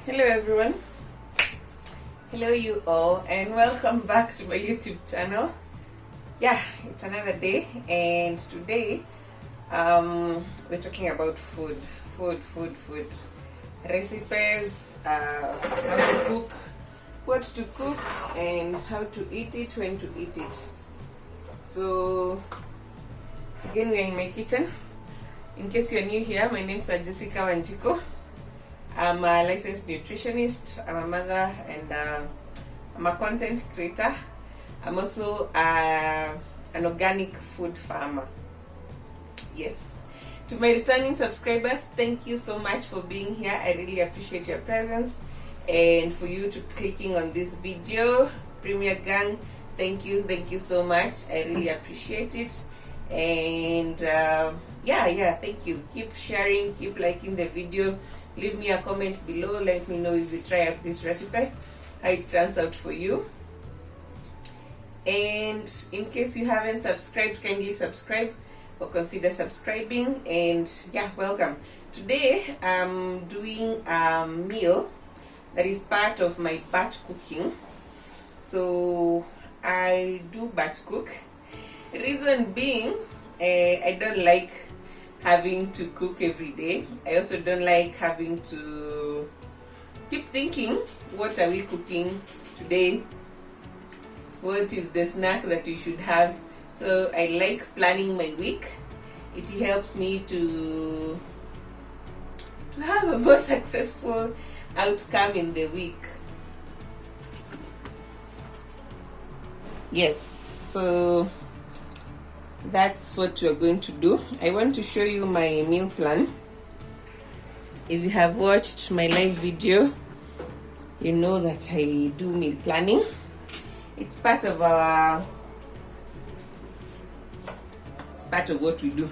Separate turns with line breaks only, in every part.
Hello everyone, hello you all, and welcome back to my YouTube channel. Yeah, it's another day, and today we're talking about food recipes, how to cook, what to cook, and how to eat it, when to eat it. So again, we're in my kitchen. In case you're new here, my name is Jessica Wanjiku. I'm a licensed nutritionist, I'm a mother, and I'm a content creator. I'm also an organic food farmer. Yes. To my returning subscribers, thank you so much for being here. I really appreciate your presence, and for you to clicking on this video. Premier Gang, thank you so much. I really appreciate it. And yeah, thank you. Keep sharing, keep liking the video. Leave me a comment below. Let me know if you try out this recipe, how it turns out for you. And in case you haven't subscribed, kindly subscribe or consider subscribing. And yeah, welcome. Today I'm doing a meal that is part of my batch cooking. So I do batch cook. Reason being, I don't like having to cook every day. I also don't like having to keep thinking, what are we cooking today? What is the snack that you should have? So I like planning my week. It helps me to have a more successful outcome in the week. Yes, so that's what we're going to do. I want to show you my meal plan. If you have watched my live video, you know that I do meal planning. It's part of what we do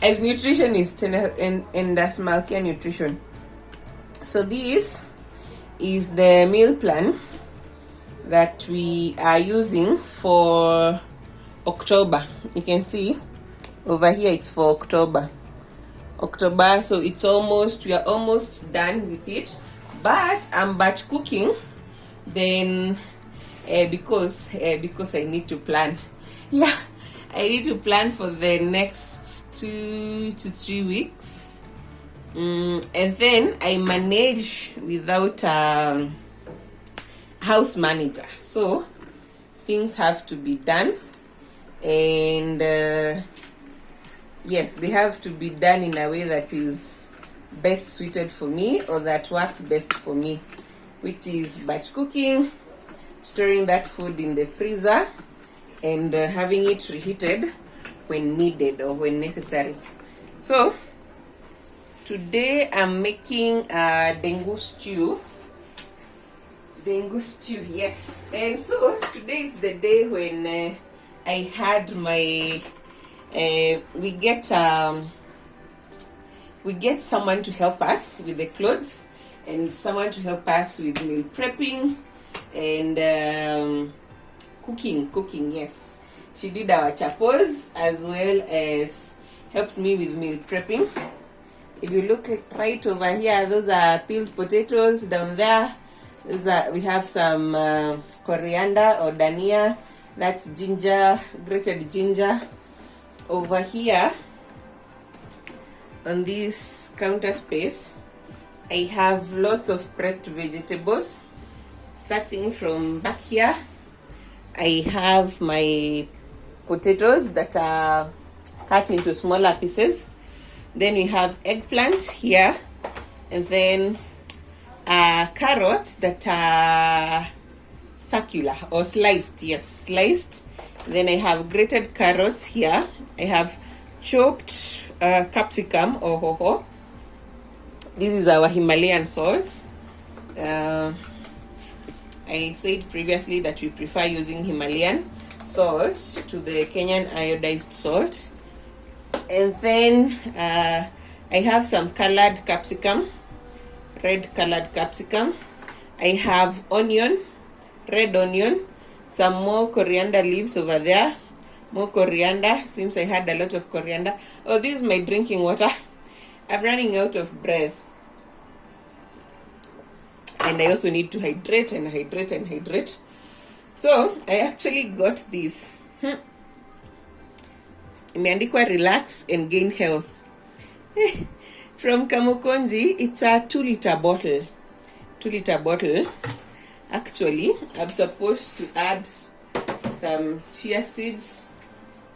as nutritionists and as Malkia nutrition. So this is the meal plan that we are using for October. You can see over here it's for October, so it's we are almost done with it, but I'm batch cooking then because I need to plan. Yeah, I need to plan for the next 2 to 3 weeks, and then I manage without a house manager, so things have to be done. And yes, they have to be done in a way that is best suited for me, or that works best for me, which is batch cooking, storing that food in the freezer, and having it reheated when needed or when necessary. So today I'm making a Ndengu stew. Yes. And so today is the day when I had my we get someone to help us with the clothes, and someone to help us with meal prepping and cooking. Yes, she did our chapos as well as helped me with meal prepping. If you look right over here, those are peeled potatoes. Down there, we have some coriander or dania. That's ginger, grated ginger. Over here, on this counter space, I have lots of prepped vegetables. Starting from back here, I have my potatoes that are cut into smaller pieces. Then we have eggplant here, and then carrots that are circular or sliced. Yes, sliced. Then I have grated carrots here. I have chopped capsicum or hoho. This is our Himalayan salt. I said previously that we prefer using Himalayan salt to the Kenyan iodized salt. And then I have some colored capsicum, red colored capsicum. I have onion, red onion, some more coriander leaves over there, more coriander. Seems I had a lot of coriander. Oh, this is my drinking water. I'm running out of breath. and I also need to hydrate and hydrate and hydrate. So I actually got this. Imeandikwa relax and gain health. From Kamukonji. It's a 2-liter bottle. 2-liter bottle. Actually, I'm supposed to add some chia seeds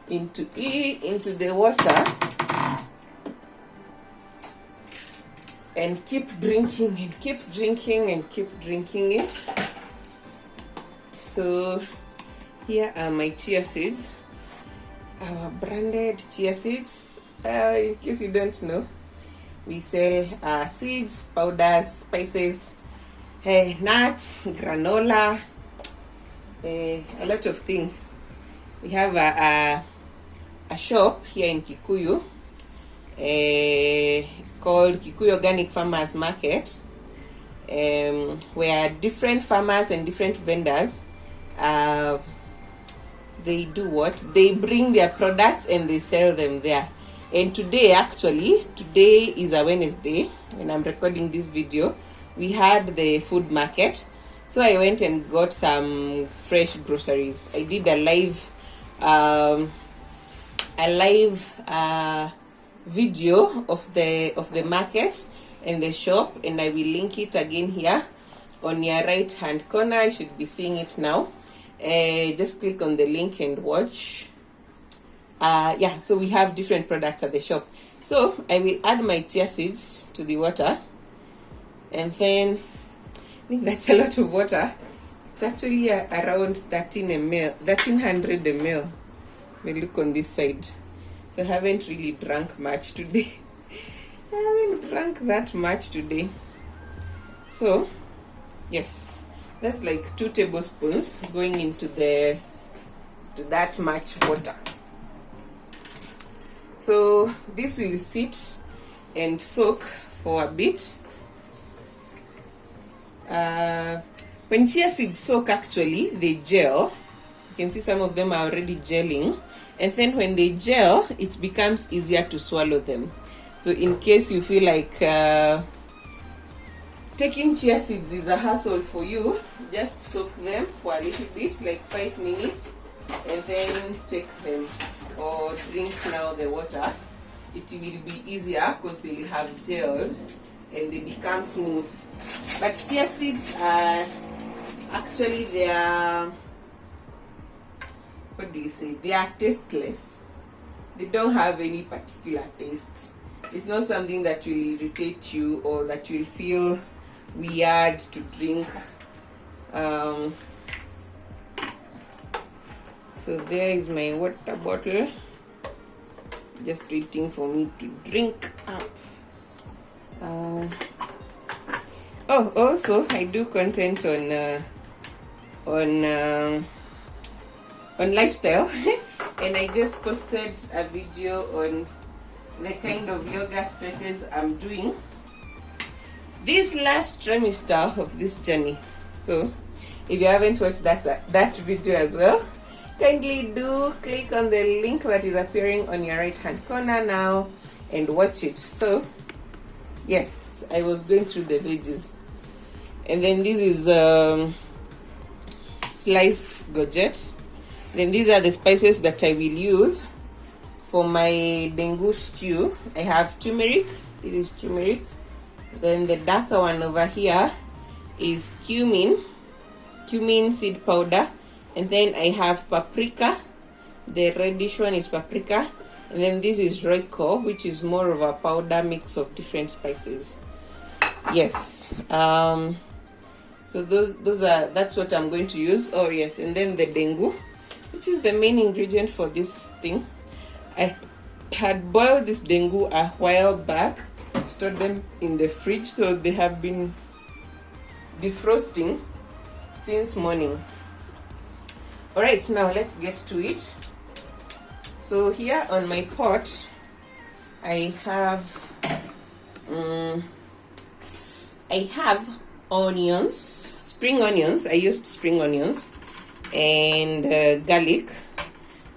into the water and keep drinking and keep drinking and keep drinking it. So here are my chia seeds, our branded chia seeds. In case you don't know, we sell seeds, powders, spices, nuts, granola, a lot of things. We have a shop here in Kikuyu called Kikuyu Organic Farmers Market, where different farmers and different vendors, they do what? They bring their products and they sell them there. And today is a Wednesday when I'm recording this video. We had the food market, so I went and got some fresh groceries. I did a live video of the market and the shop, and I will link it again here on your right hand corner. You should be seeing it now. Just click on the link and watch. So we have different products at the shop. So I will add my chia seeds to the water, and then I think that's a lot of water. It's actually around 1300 ml. Let me look on this side. So I haven't really drank much today. I haven't drank that much today. So yes, that's like 2 tablespoons going into that much water. So this will sit and soak for a bit. When chia seeds soak, actually they gel. You can see some of them are already gelling, and then when they gel, it becomes easier to swallow them. So in case you feel like taking chia seeds is a hassle for you, just soak them for a little bit, like 5 minutes, and then take them, or drink now the water. It will be easier because they will have gelled and they become smooth. But chia seeds are actually, they are tasteless. They don't have any particular taste. It's not something that will irritate you or that you will feel weird to drink. So there is my water bottle, just waiting for me to drink up. Also I do content on lifestyle and I just posted a video on the kind of yoga stretches I'm doing this last trimester of this journey. So if you haven't watched that video as well, kindly do click on the link that is appearing on your right hand corner now and watch it. So yes, I was going through the veggies, and then this is sliced gourget. Then these are the spices that I will use for my Ndengu stew. I have turmeric. This is turmeric. Then the darker one over here is cumin seed powder. And then I have paprika. The reddish one is paprika. And then this is roiko, which is more of a powder mix of different spices. Yes. So that's what I'm going to use. Oh yes, and then the Ndengu, which is the main ingredient for this thing. I had boiled this Ndengu a while back, stored them in the fridge, so they have been defrosting since morning. Alright, now let's get to it. So here on my pot, I have onions, spring onions. I used spring onions and garlic.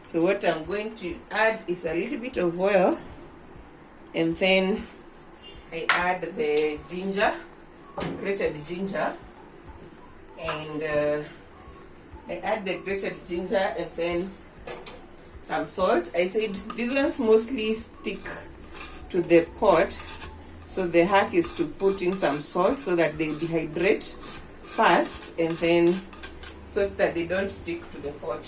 So what I'm going to add is a little bit of oil, and then I add the ginger grated ginger, and I add the grated ginger and then some salt. I said these ones mostly stick to the pot, so the hack is to put in some salt so that they dehydrate fast, and then so that they don't stick to the pot.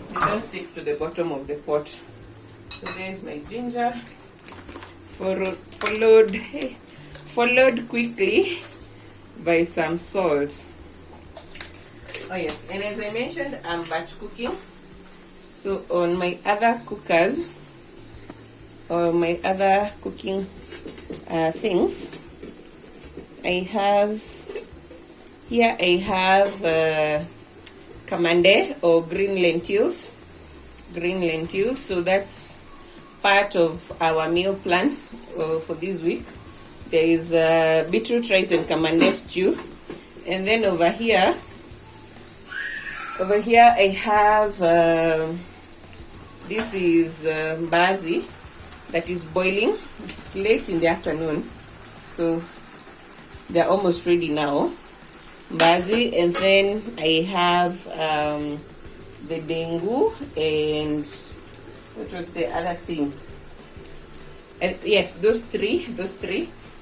They don't stick to the bottom of the pot. So there's my ginger, followed quickly by some salt. Oh yes, and as I mentioned, I'm batch cooking. So on my other cookers, or my other cooking things, I have kamande or green lentils. So that's part of our meal plan for this week. There is beetroot rice and kamande stew, and then over here I have this is Mbaazi that is boiling. It's late in the afternoon, so they're almost ready now. Mbaazi, and then I have the Ndengu, and what was the other thing? And yes, those three,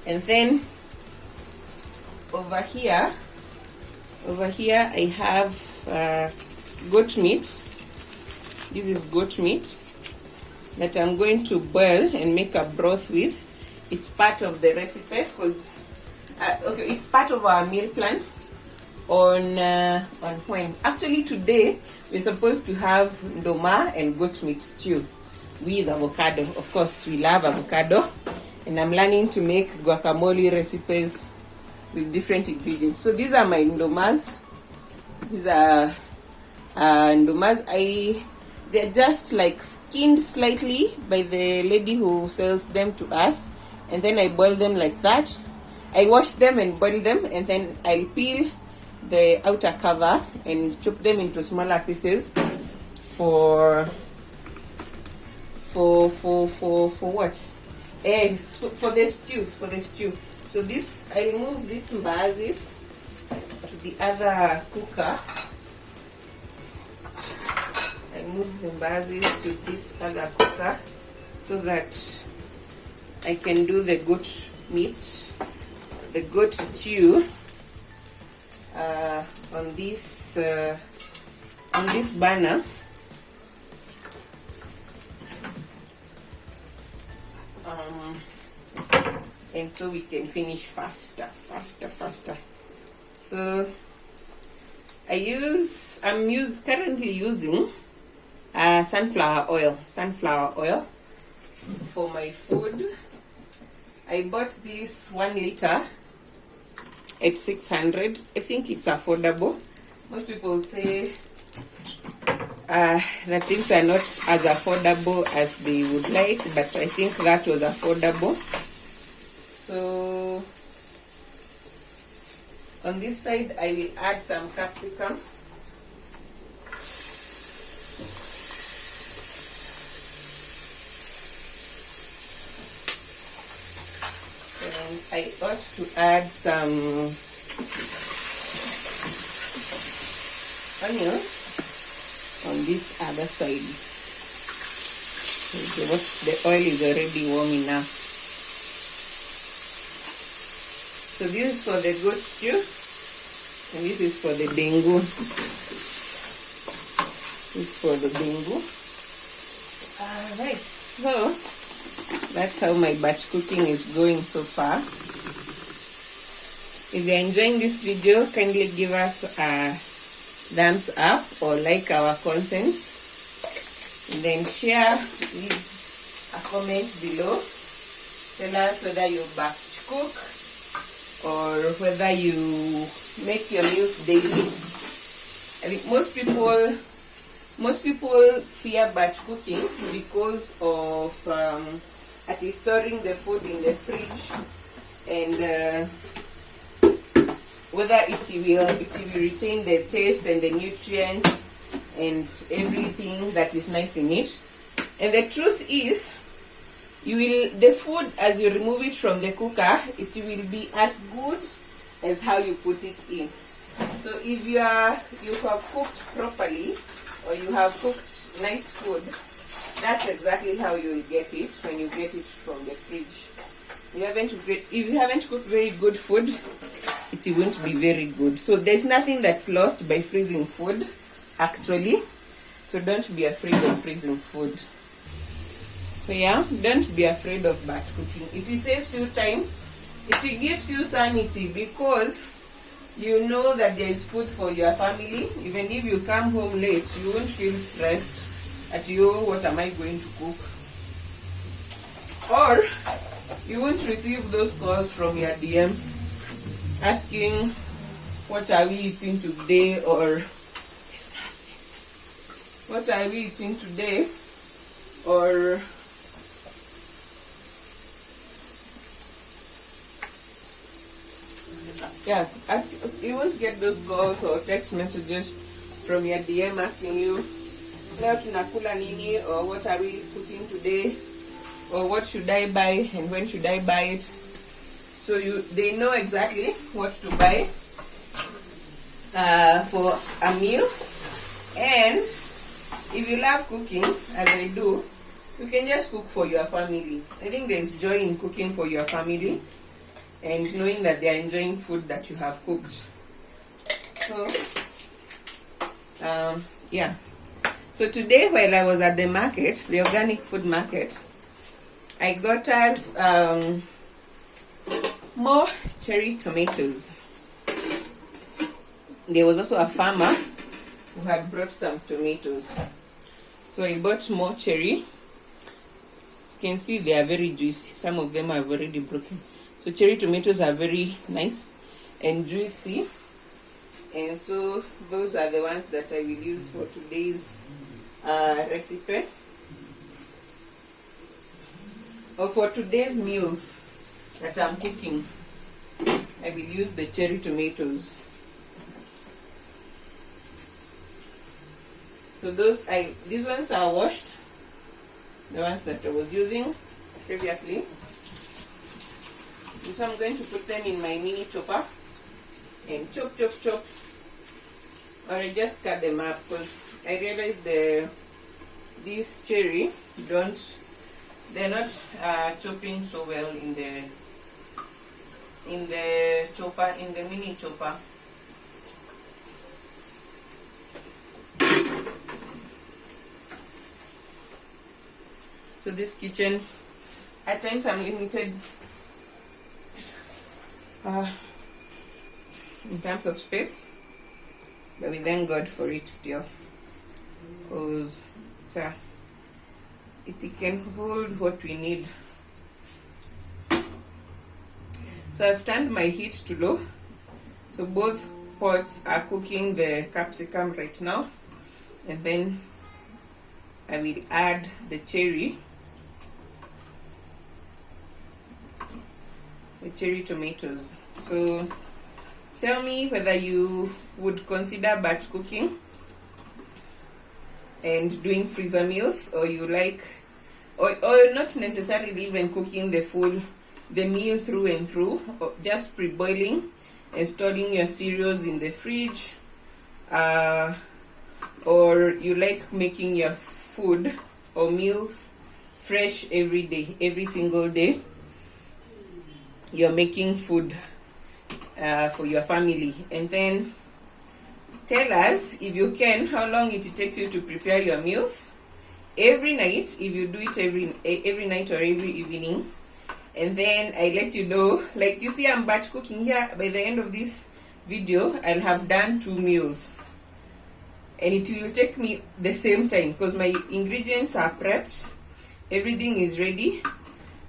and then over here I have goat meat. This is goat meat that I'm going to boil and make a broth with. It's part of the recipe because it's part of our meal plan on when actually today we're supposed to have Nduma and goat meat stew with avocado. Of course, we love avocado, and I'm learning to make guacamole recipes with different ingredients. So these are my Ndumas. These are Ndumas. They're just like skinned slightly by the lady who sells them to us, and then I boil them like that. I wash them and boil them, and then I'll peel the outer cover and chop them into smaller pieces for what? And so for the stew. So this, I move these Mbaazis to the other cooker. I move the Mbaazi to this other cooker so that I can do the goat meat, the goat stew on this burner. And so we can finish faster. So I'm currently using sunflower oil for my food. I bought this 1 liter at 600. I think it's affordable. Most people say that things are not as affordable as they would like, but I think that was affordable. So on this side I will add some capsicum. And I ought to add some onions on this other side. The oil is already warm enough. So this is for the goat stew, and this is for the Ndengu. This is for the Ndengu. Alright, so that's how my batch cooking is going so far. If you're enjoying this video, kindly give us a thumbs up or like our content, and then share, leave a comment below. Tell us whether you batch cook or whether you make your meals daily. I think most people fear batch cooking because of at least storing the food in the fridge, and whether it will retain the taste and the nutrients and everything that is nice in it. And the truth is, the food, as you remove it from the cooker, it will be as good as how you put it in. So if you have cooked properly, or you have cooked nice food, that's exactly how you will get it when you get it from the fridge. If you haven't cooked very good food, it won't be very good. So there's nothing that's lost by freezing food, actually. So don't be afraid of freezing food. So yeah, don't be afraid of batch cooking. It saves you time. It gives you sanity, because you know that there is food for your family. Even if you come home late, you won't feel stressed at what am I going to cook? Or you won't receive those calls from your DM asking, what are we eating today? Or what are we eating today? Or yeah, you won't get those calls or text messages from your DM asking you, leo tunakula nini, or what are we cooking today, or what should I buy and when should I buy it. So they know exactly what to buy for a meal. And if you love cooking, as I do, you can just cook for your family. I think there's joy in cooking for your family and knowing that they are enjoying food that you have cooked. So yeah. So today, while I was at the market, the organic food market, I got us more cherry tomatoes. There was also a farmer who had brought some tomatoes. So I bought more cherry. You can see they are very juicy. Some of them are already broken. So cherry tomatoes are very nice and juicy. And so those are the ones that I will use for today's recipe. Or for today's meals that I'm cooking, I will use the cherry tomatoes. So these ones are washed, the ones that I was using previously. So I'm going to put them in my mini chopper and chop. Or I just cut them up, because I realized this cherry they're not chopping so well in the chopper, in the mini chopper. So this kitchen, at times I'm limited in terms of space, but we thank God for it still, because it can hold what we need. So I've turned my heat to low, so both pots are cooking the capsicum right now, and then I will add the cherry tomatoes. So tell me whether you would consider batch cooking and doing freezer meals, or you like, or not necessarily even cooking the meal through and through, or just pre-boiling and storing your cereals in the fridge, or you like making your food or meals fresh every day, every single day. You're making food for your family, and then tell us, if you can, how long it takes you to prepare your meals every night, if you do it every night or every evening. And then I let you know, like you see I'm batch cooking here. By the end of this video, I'll have done 2 meals, and it will take me the same time because my ingredients are prepped, everything is ready.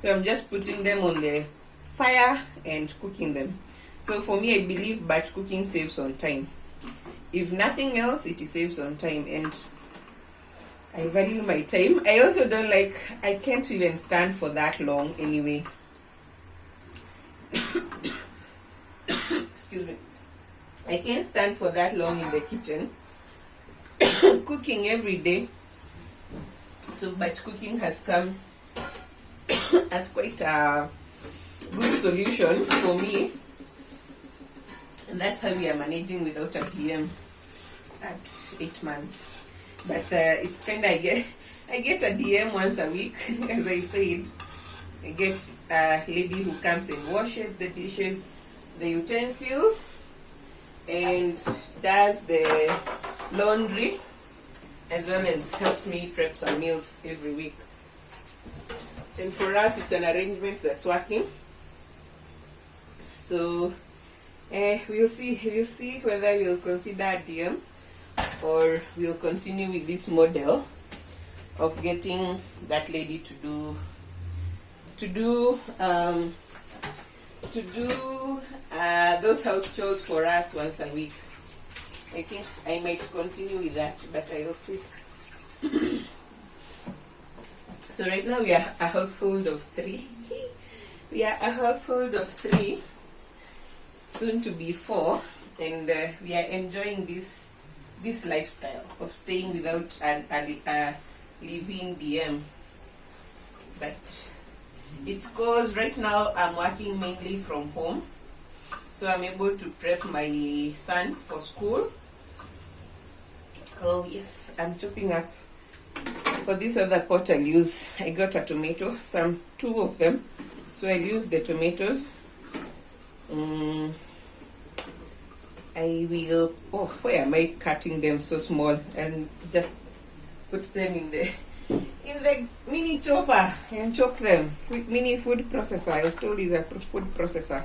So I'm just putting them on the fire and cooking them. So for me, I believe batch cooking saves on time. If nothing else, it saves on time, and I value my time. I also I can't even stand for that long anyway. Excuse me. I can't stand for that long in the kitchen cooking every day. So batch cooking has come as quite a good solution for me And that's how we are managing without a DM at 8 months. But it's kind of, I get a DM once a week, as I said. I get a lady who comes and washes the dishes, the utensils, and does the laundry, as well as helps me prep some meals every week. And for us, it's an arrangement that's working. So we'll see whether we'll consider a DM or we'll continue with this model of getting that lady to do those house chores for us once a week. I think I might continue with that, but I'll see. So right now we are a household of 3. We are a household of 3, soon to be 4, and we are enjoying this lifestyle of staying without a living DM. But it's because right now I'm working mainly from home, so I'm able to prep my son for school. Oh yes, I'm chopping up. For this other pot I got a tomato, 2 of them, so I'll use the tomatoes. I will, where am I cutting them so small, and just put them in the mini chopper and chop them. Mini food processor. I was told it's a food processor.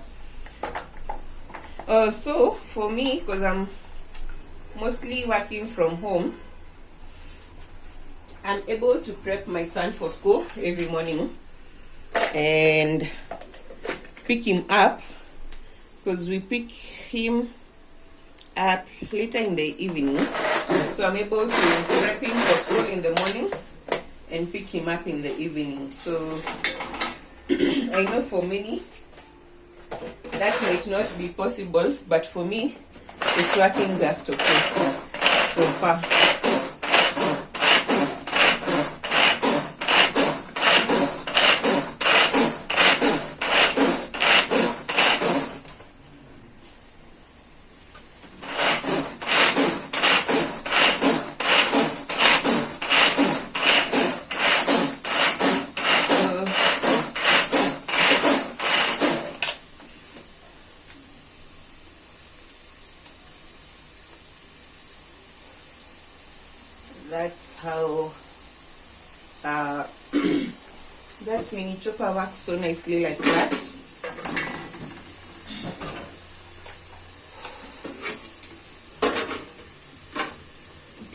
So for me, because I'm mostly working from home, I'm able to prep my son for school every morning and pick him up, because we pick him up later in the evening. So I'm able to prep him for school in the morning and pick him up in the evening. So I know for many that might not be possible, but for me it's working just okay so far. That's how that mini chopper works so nicely like that.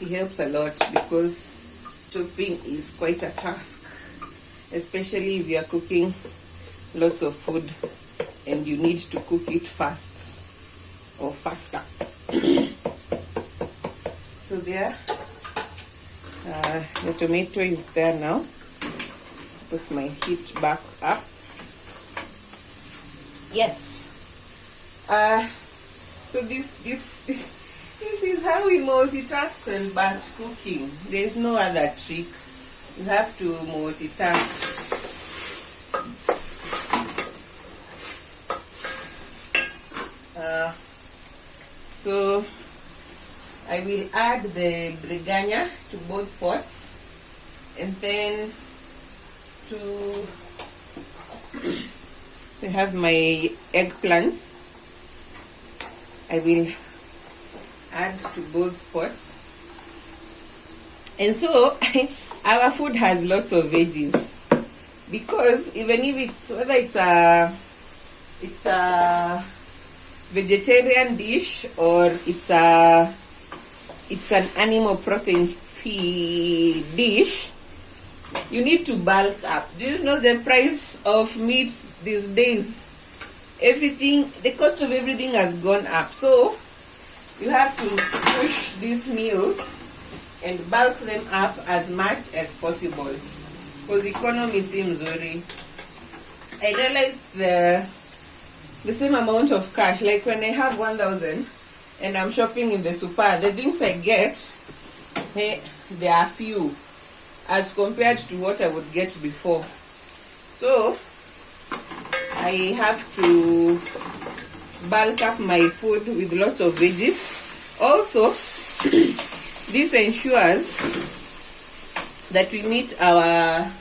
It helps a lot because chopping is quite a task, especially if you are cooking lots of food and you need to cook it fast or faster. So there. The tomato is there now. Put my heat back up. Yes. So this is how we multitask and batch cooking. There is no other trick. You have to multitask. So I will add the briganya to both pots, and then I have my eggplants. I will add to both pots, and so our food has lots of veggies, because even if it's a vegetarian dish or it's an animal protein feed dish, you need to bulk up. Do you know the price of meat these days? The cost of everything has gone up. So you have to push these meals and bulk them up as much as possible, because economy seems very. I realized the same amount of cash, like when I have 1,000 and I'm shopping in the super, the things I get, they are few as compared to what I would get before. So I have to bulk up my food with lots of veggies. Also, this ensures that we meet our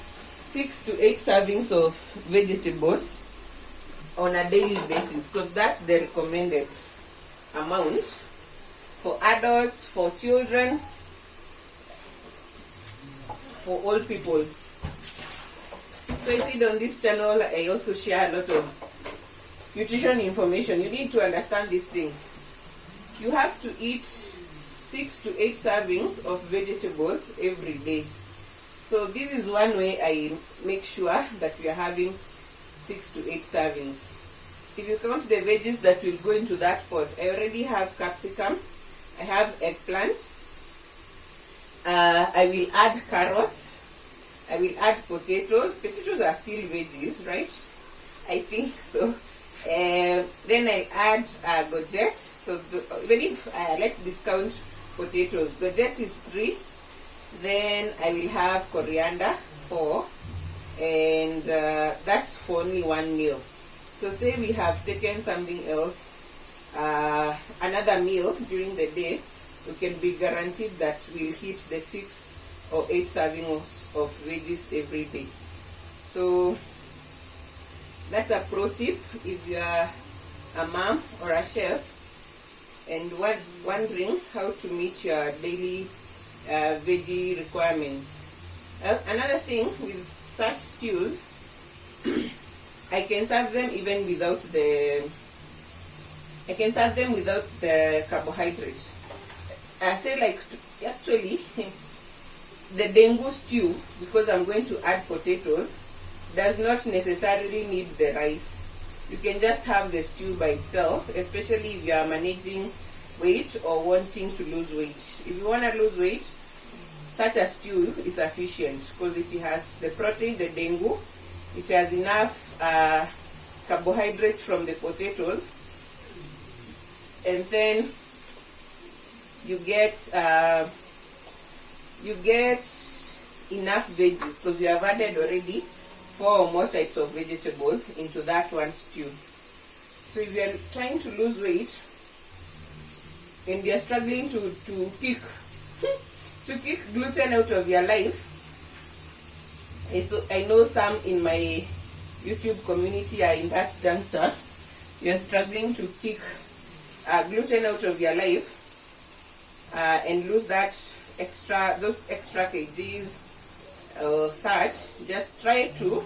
6 to 8 servings of vegetables on a daily basis, because that's the recommended amount for adults, for children, for old people. So you see, on this channel I also share a lot of nutrition information. You need to understand these things. You have to eat 6 to 8 servings of vegetables every day. So this is one way I make sure that we are having 6 to 8 servings. If you count the veggies that will go into that pot, I already have capsicum, I have eggplant, I will add carrots, I will add potatoes. Potatoes are still veggies, right? I think so. Then I add gojet. So even if let's discount potatoes, gojet is 3. Then I will have coriander 4, and that's for only one meal. So say we have taken something else, another meal during the day, we can be guaranteed that we'll hit the 6 or 8 servings of veggies every day. So that's a pro tip if you are a mom or a chef and wondering how to meet your daily veggie requirements. Another thing with such stews, I can serve them even without the carbohydrate. I say, like, actually the Ndengu stew, because I'm going to add potatoes, does not necessarily need the rice. You can just have the stew by itself, especially if you are managing weight or wanting to lose weight. If you want to lose weight, such a stew is sufficient because it has the protein, the Ndengu, it has enough carbohydrates from the potatoes, and then you get enough veggies because you have added already 4 or more types of vegetables into that one stew. So if you are trying to lose weight and you are struggling to kick gluten out of your life, and so I know some in my YouTube community are in that juncture. You are struggling to kick gluten out of your life and lose those extra kgs or such. Just try to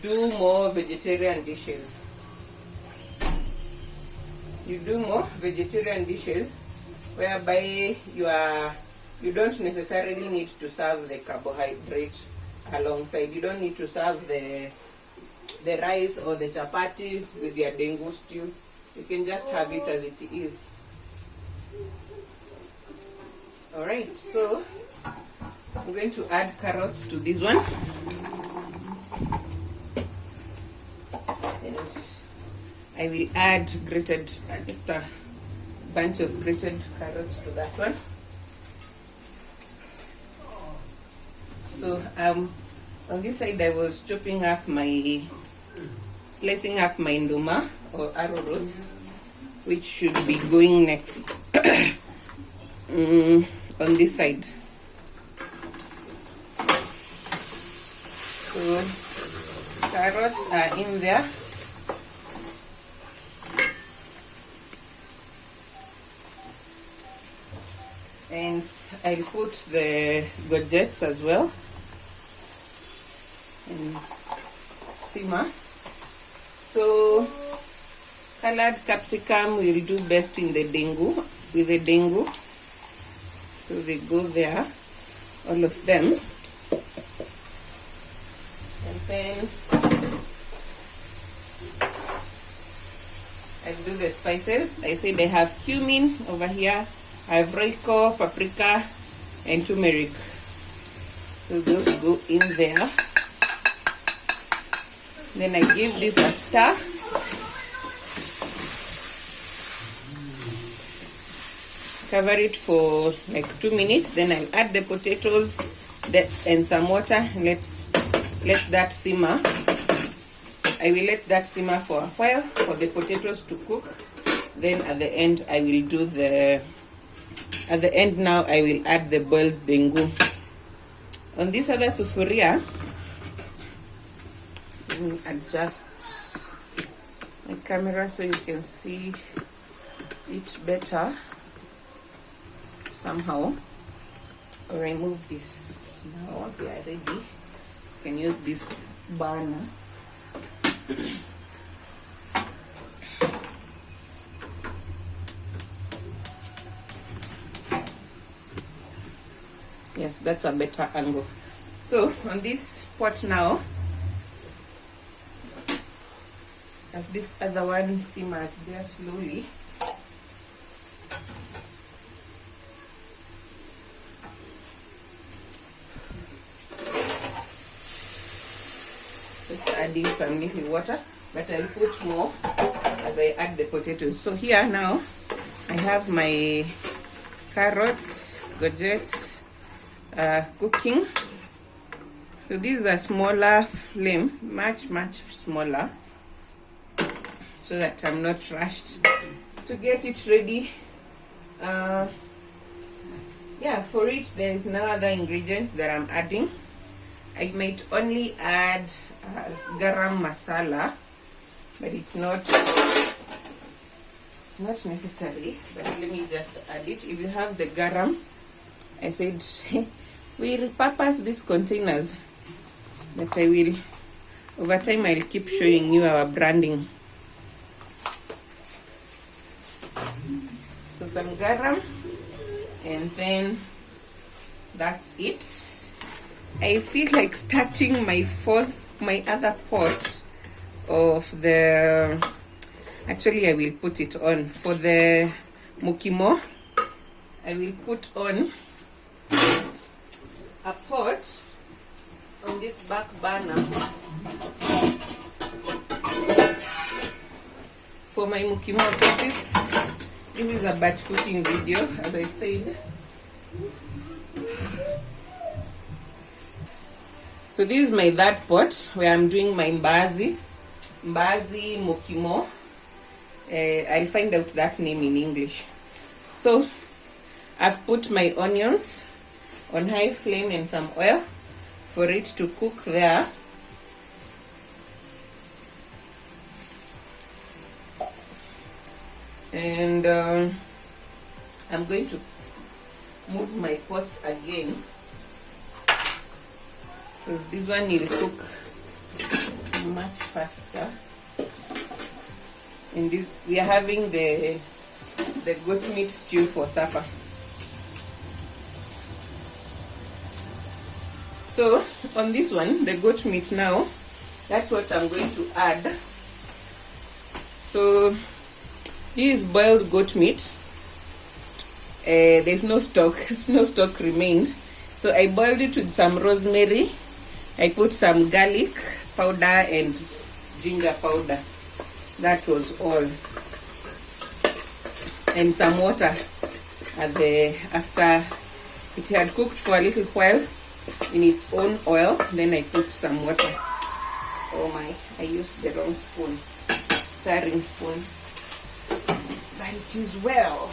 do more vegetarian dishes. You do more vegetarian dishes whereby you don't necessarily need to serve the carbohydrate alongside. You don't need to serve the rice or the chapati with your Ndengu stew. You can just have it as it is. Alright, so I'm going to add carrots to this one. And I will add grated, just a bunch of grated carrots to that one. So on this side I was slicing up my Nduma or arrowroots, which should be going next on this side. So carrots are in there. And I'll put the gourgettes as well and simmer. So colored capsicum will do best in the Ndengu, with the Ndengu. So they go there, all of them. And then I'll do the spices. I said I have cumin over here. I have roiko, paprika, and turmeric. So those go in there. Then I give this a stir. Cover it for like 2 minutes. Then I'll add the potatoes and some water. And let that simmer. I will let that simmer for a while for the potatoes to cook. Then at the end I will do the, at the end now I will add the boiled ndengu. On this other sufuria, let me adjust my camera so you can see it better somehow. Or remove this. Now they are ready. You can use this burner. Yes, that's a better angle. So on this pot now, as this other one simmers there slowly, just adding some little water, but I'll put more as I add the potatoes. So here now I have my carrots, courgettes, cooking. So these are smaller flame, much smaller, so that I'm not rushed to get it ready. Yeah, for it there is no other ingredient that I'm adding. I might only add garam masala, but it's not necessary, but let me just add it. If you have the garam, I said we repurpose these containers, but I will, over time I'll keep showing you our branding. So some garam, and then that's it. I feel like starting my other pot of the, actually I will put it on for the Mukimo. I will put on a pot on this back burner for my Mukimo, because this is a batch cooking video, as I said. So this is my third pot where I'm doing my Mbaazi Mukimo. I'll find out that name in English. So I've put my onions on high flame and some oil for it to cook there. And I'm going to move my pots again, because this one will cook much faster. And this, we are having the goat meat stew for supper. So on this one, the goat meat now, that's what I'm going to add. So this is boiled goat meat. There's no stock, no stock remained. So I boiled it with some rosemary. I put some garlic powder and ginger powder. That was all. And some water after it had cooked for a little while in its own oil. Then I put some water. Oh my, I used the wrong spoon, stirring spoon. But it is well.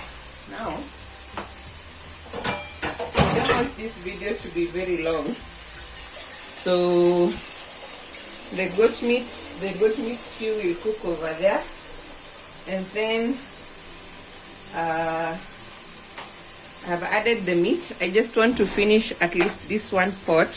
Now, I don't want this video to be very long. So the goat meat stew will cook over there, and then I've added the meat. I just want to finish at least this one pot.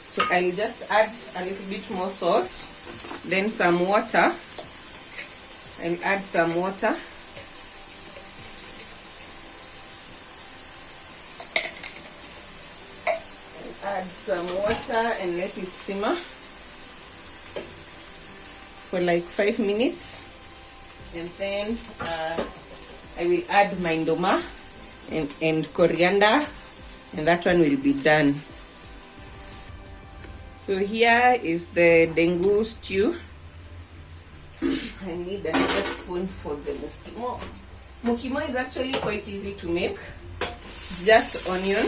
So I'll just add a little bit more salt, then some water. I'll add some water. Add some water and let it simmer for like 5 minutes, and then I will add my Nduma and coriander, and that one will be done. So here is the Ndengu stew. I need another spoon for the Mukimo. Mukimo is actually quite easy to make. It's just onion,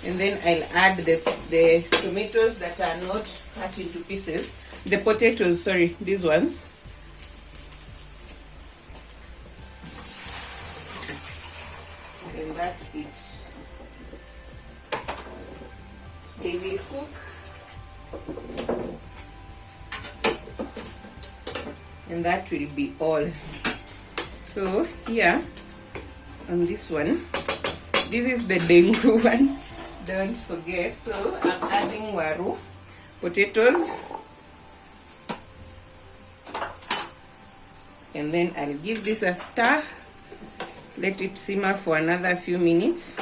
And then I'll add the tomatoes that are not cut into pieces. The potatoes, sorry, these ones. And that's it. They will cook. And that will be all. So here on this one, this is the Ndengu one, don't forget. So I'm adding waru, potatoes, and then I'll give this a stir, let it simmer for another few minutes,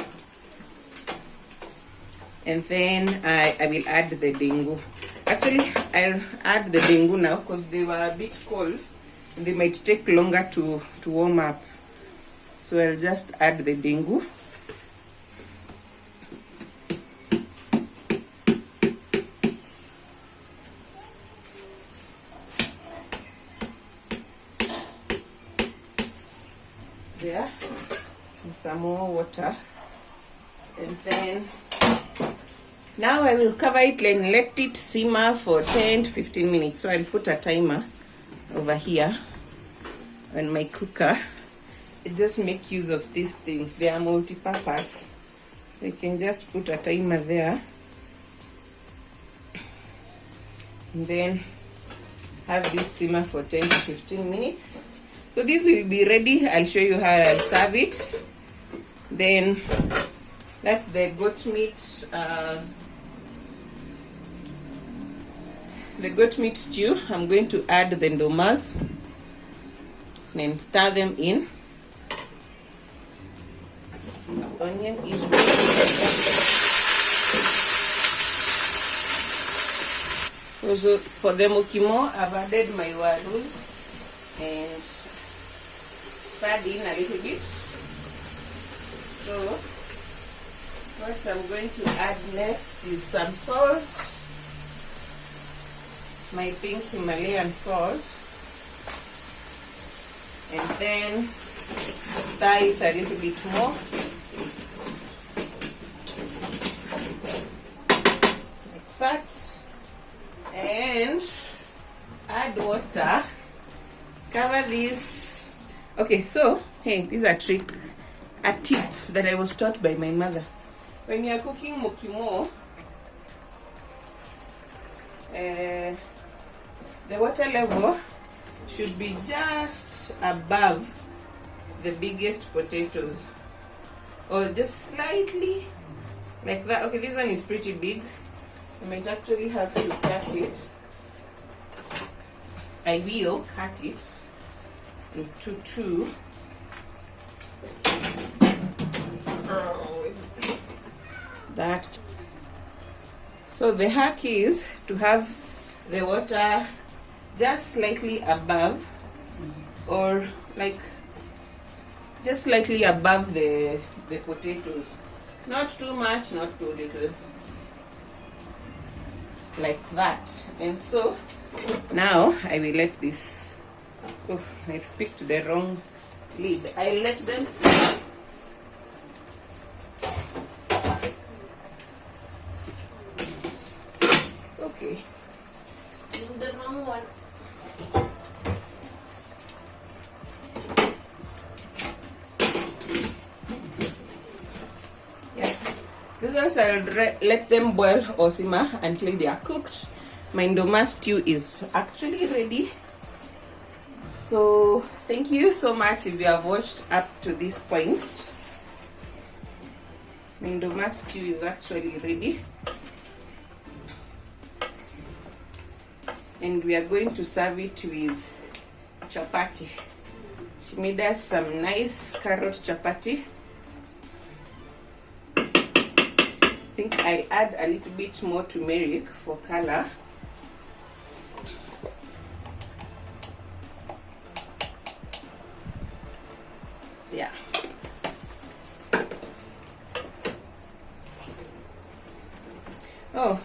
and then I will add the Ndengu. Actually, I'll add the Ndengu now because they were a bit cold and they might take longer to warm up. So I'll just add the Ndengu. There, and some more water, and then now I will cover it and let it simmer for 10 to 15 minutes. So I'll put a timer over here on my cooker. I just make use of these things. They are multi-purpose. I can just put a timer there and then have this simmer for 10 to 15 minutes. So this will be ready. I'll show you how I'll serve it. Then that's the goat meat, stew. I'm going to add the Ndumas and stir them in. This onion is ready. Also for the Mukimo, I've added my warus and stirred in a little bit. So what I'm going to add next is some salt, my pink Himalayan salt, and then stir it a little bit more. Like that. And add water. Cover this. Okay, so hey, this is a tip that I was taught by my mother. When you are cooking Mukimo, the water level should be just above the biggest potatoes, or just slightly like that. Okay, this one is pretty big. I might actually have to cut it. I will cut it into two. That. So the hack is to have the water just slightly above, or like just slightly above the potatoes. Not too much, not too little. Like that. And so now I will let this. Oh, I picked the wrong lid. I'll let them sit. Okay, still the wrong one. Yeah, these ones I'll let them boil or simmer until they are cooked. My Nduma stew is actually ready. So thank you so much if you have watched up to this point. My Nduma stew is actually ready. And we are going to serve it with chapati. She made us some nice carrot chapati. I think I'll add a little bit more turmeric for color. Yeah. Oh,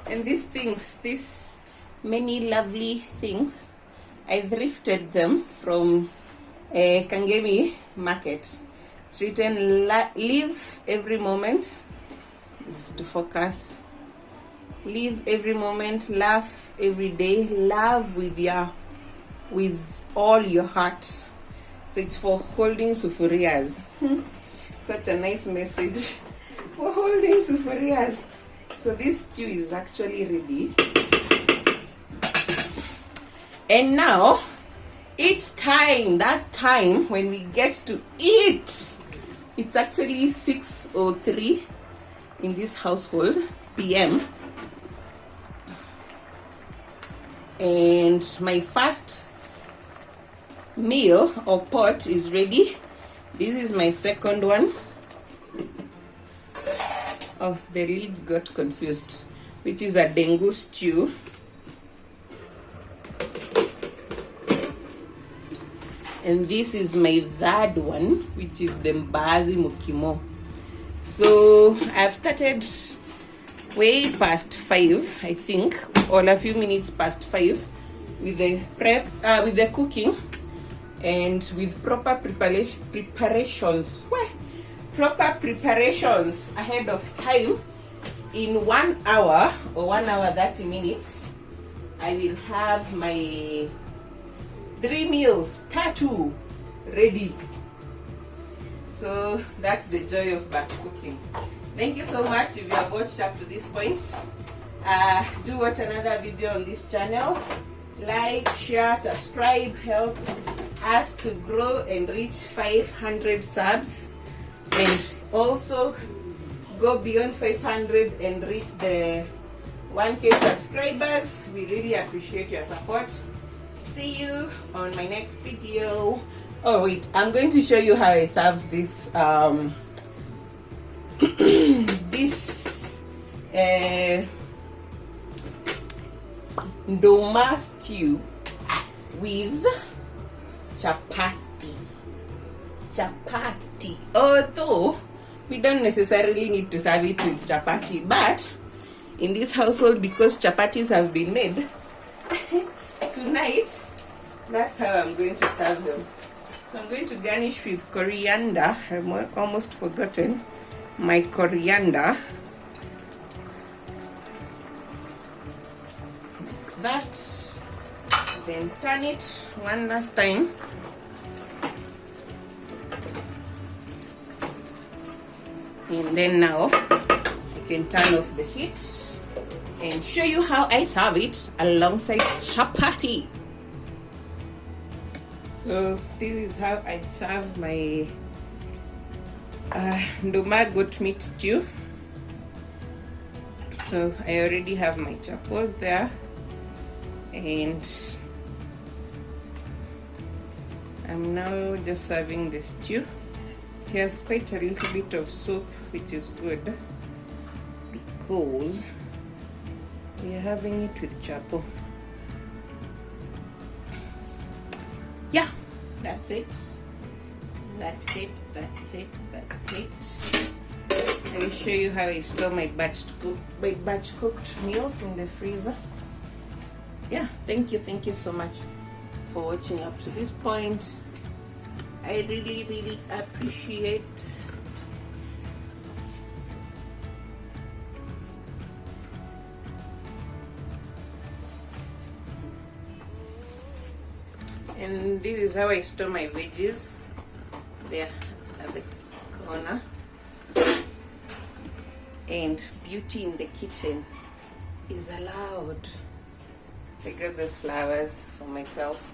and these things, these many lovely things, I thrifted them from a Kangemi market. It's written, live every moment, is to focus. Live every moment, laugh every day, love with all your heart. So it's for holding sufurias. Such a nice message for holding sufurias. So this stew is actually ready. And now it's time, that time when we get to eat. It's actually 6:03 in this household PM. And my first meal or pot is ready. This is my second one. Oh, the lids got confused, which is a Ndengu stew. And this is my third one, which is the Mbaazi Mukimo. So I've started way past 5, I think, or a few minutes past 5 with the with the cooking and with proper preparations. Proper preparations ahead of time. In 1 hour or 1 hour 30 minutes, I will have my 3 meals, tattoo, ready. So that's the joy of batch cooking. Thank you so much if you have watched up to this point. Do watch another video on this channel. Like, share, subscribe, help us to grow and reach 500 subs. And also go beyond 500 and reach the 1K subscribers. We really appreciate your support. See you on my next video. Oh wait, I'm going to show you how I serve this this Nduma stew with chapati. Although we don't necessarily need to serve it with chapati, but in this household, because chapatis have been made tonight, that's how I'm going to serve them. So I'm going to garnish with coriander. I've almost forgotten my coriander. Like that. Then turn it one last time. And then now I can turn off the heat and show you how I serve it alongside chapati. So this is how I serve my Nduma goat meat stew. So I already have my chapos there, and I'm now just serving the stew. It has quite a little bit of soup, which is good because we are having it with chapo. Yeah, that's it. That's it. I will show you how I store my batch cooked meals in the freezer. Yeah, thank you so much for watching up to this point. I really appreciate. And this is how I store my veggies, there at the corner. And beauty in the kitchen is allowed. I got those flowers for myself.